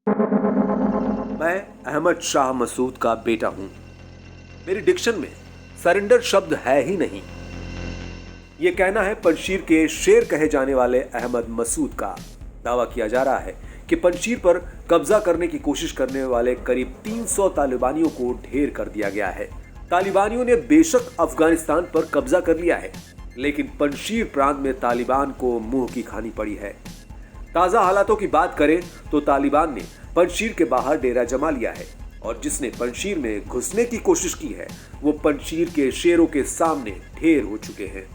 मैं अहमद शाह मसूद का बेटा हूं। मेरी डिक्शन में सरेंडर शब्द है ही नहीं। ये कहना है पंजशीर के शेर कहे जाने वाले अहमद मसूद का। दावा किया जा रहा है कि पंजशीर पर कब्जा करने की कोशिश करने वाले करीब 300 तालिबानियों को ढेर कर दिया गया है। तालिबानियों ने बेशक अफगानिस्तान पर कब्जा कर लिया है, लेकिन पंजशीर प्रांत में तालिबान को मुंह की खानी पड़ी है। ताजा हालातों की बात करें तो तालिबान ने पंजशीर के बाहर डेरा जमा लिया है और जिसने पंजशीर में घुसने की कोशिश की है वो पंजशीर के शेरों के सामने ढेर हो चुके हैं।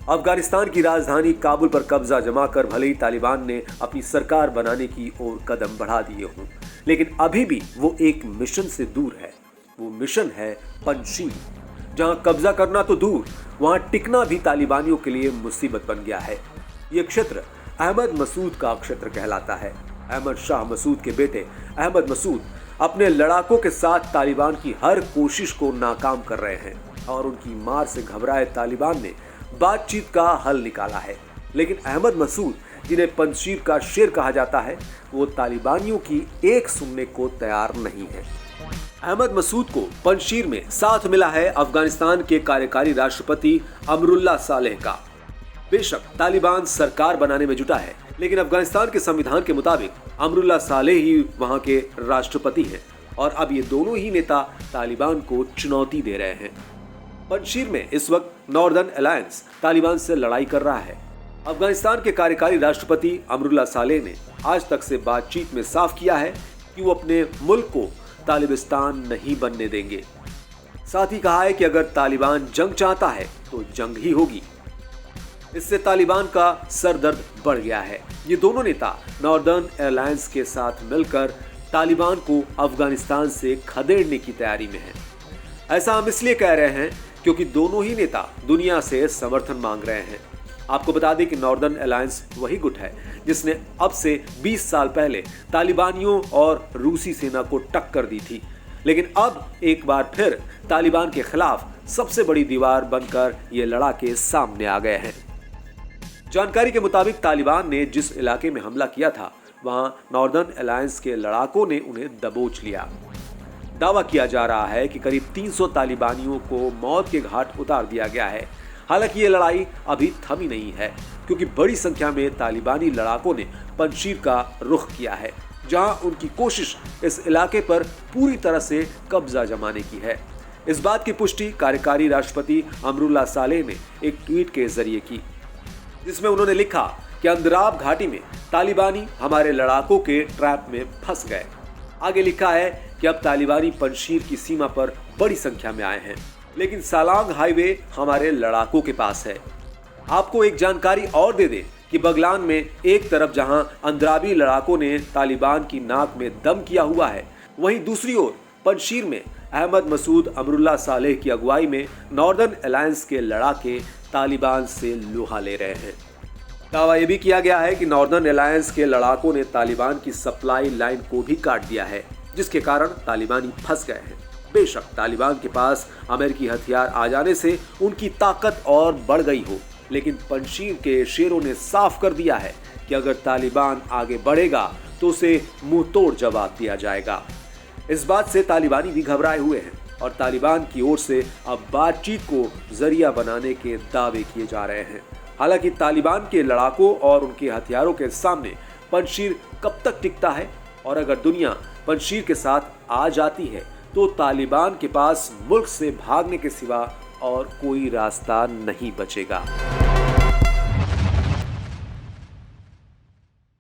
अफगानिस्तान की राजधानी काबुल पर कब्जा जमा कर भले ही तालिबान ने अपनी सरकार बनाने की ओर कदम बढ़ा दिए हों, लेकिन अभी भी वो एक मिशन से दूर है। वो मिशन है पंजशीर। जहां कब्जा करना तो दूर, वहां टिकना भी तालिबानियों के लिए मुसीबत बन गया है। ये क्षेत्र अहमद मसूद का क्षेत्र कहलाता है। अहमद शाह मसूद के बेटे अहमद मसूद अपने लड़ाकों के साथ तालिबान की हर कोशिश को नाकाम कर रहे हैं और उनकी मार से घबराए तालिबान ने बातचीत का हल निकाला है। लेकिन अहमद मसूद, जिन्हें पंजशीर का शेर कहा जाता है, वो तालिबानियों की एक सुनने को तैयार नहीं है। अहमद मसूद को पंजशीर में साथ मिला है अफगानिस्तान के कार्यकारी राष्ट्रपति अमरुल्लाह सालेह का। बेशक तालिबान सरकार बनाने में जुटा है, लेकिन अफगानिस्तान के संविधान के मुताबिक अमरुल्लाह सालेह ही वहां के राष्ट्रपति हैं और अब ये दोनों ही नेता तालिबान को चुनौती दे रहे हैं। पंजशीर में इस वक्त नॉर्दर्न अलायंस तालिबान से लड़ाई कर रहा है। अफगानिस्तान के कार्यकारी राष्ट्रपति अमरुल्लाह सालेह ने आज तक से बातचीत में साफ किया है कि वो अपने मुल्क को तालिबान नहीं बनने देंगे। साथ ही कहा है कि अगर तालिबान जंग चाहता है तो जंग ही होगी। इससे तालिबान का सरदर्द बढ़ गया है। ये दोनों नेता नॉर्दर्न अलायंस के साथ मिलकर तालिबान को अफगानिस्तान से खदेड़ने की तैयारी में हैं। ऐसा हम इसलिए कह रहे हैं क्योंकि दोनों ही नेता दुनिया से समर्थन मांग रहे हैं। आपको बता दें कि नॉर्दर्न अलायंस वही गुट है जिसने अब से 20 साल पहले तालिबानियों और रूसी सेना को टक्कर दी थी, लेकिन अब एक बार फिर तालिबान के खिलाफ सबसे बड़ी दीवार बनकर ये लड़ाके सामने आ गए हैं। जानकारी के मुताबिक तालिबान ने जिस इलाके में हमला किया था वहां नॉर्दर्न अलायंस के लड़ाकों ने उन्हें दबोच लिया। दावा किया जा रहा है कि करीब 300 तालिबानियों को मौत के घाट उतार दिया गया है। हालांकि ये लड़ाई अभी थमी नहीं है, क्योंकि बड़ी संख्या में तालिबानी लड़ाकों ने पंजशीर का रुख किया है, जहां उनकी कोशिश इस इलाके पर पूरी तरह से कब्जा जमाने की है। इस बात की पुष्टि कार्यकारी राष्ट्रपति अमरुल्लाह सालेह ने एक ट्वीट के जरिए की, जिसमें उन्होंने लिखा कि अंदराब घाटी में तालिबानी हमारे लड़ाकों के ट्रैप में फंस गए। आगे लिखा है कि अब तालिबानी पंजशीर की सीमा पर बड़ी संख्या में आए हैं, लेकिन सालांग हाईवे हमारे लड़ाकों के पास है। आपको एक जानकारी और दे दें कि बगलान में एक तरफ जहां अंदराबी लड़ाकों ने तालिबान की नाक में दम किया हुआ है, वहीं दूसरी ओर पंजशीर में अहमद मसूद अमरुल्लाह सालेह की अगुवाई में नॉर्दर्न अलायंस के लड़ाके तालिबान से लोहा ले रहे हैं। दावा यह भी किया गया है कि नॉर्दर्न अलायंस के लड़ाकों ने तालिबान की सप्लाई लाइन को भी काट दिया है, जिसके कारण तालिबानी फंस गए हैं। बेशक तालिबान के पास अमेरिकी हथियार आ जाने से उनकी ताकत और बढ़ गई हो, लेकिन पंजशीर के शेरों ने साफ कर दिया है कि अगर तालिबान आगे बढ़ेगा तो उसे मुंह तोड़ जवाब दिया जाएगा। इस बात से तालिबानी भी घबराए हुए हैं और तालिबान की ओर से अब बातचीत को जरिया बनाने के दावे किए जा रहे हैं। हालांकि तालिबान के लड़ाकों और उनके हथियारों के सामने पंजशीर कब तक टिकता है, और अगर दुनिया पंजशीर के साथ आ जाती है तो तालिबान के पास मुल्क से भागने के सिवा और कोई रास्ता नहीं बचेगा।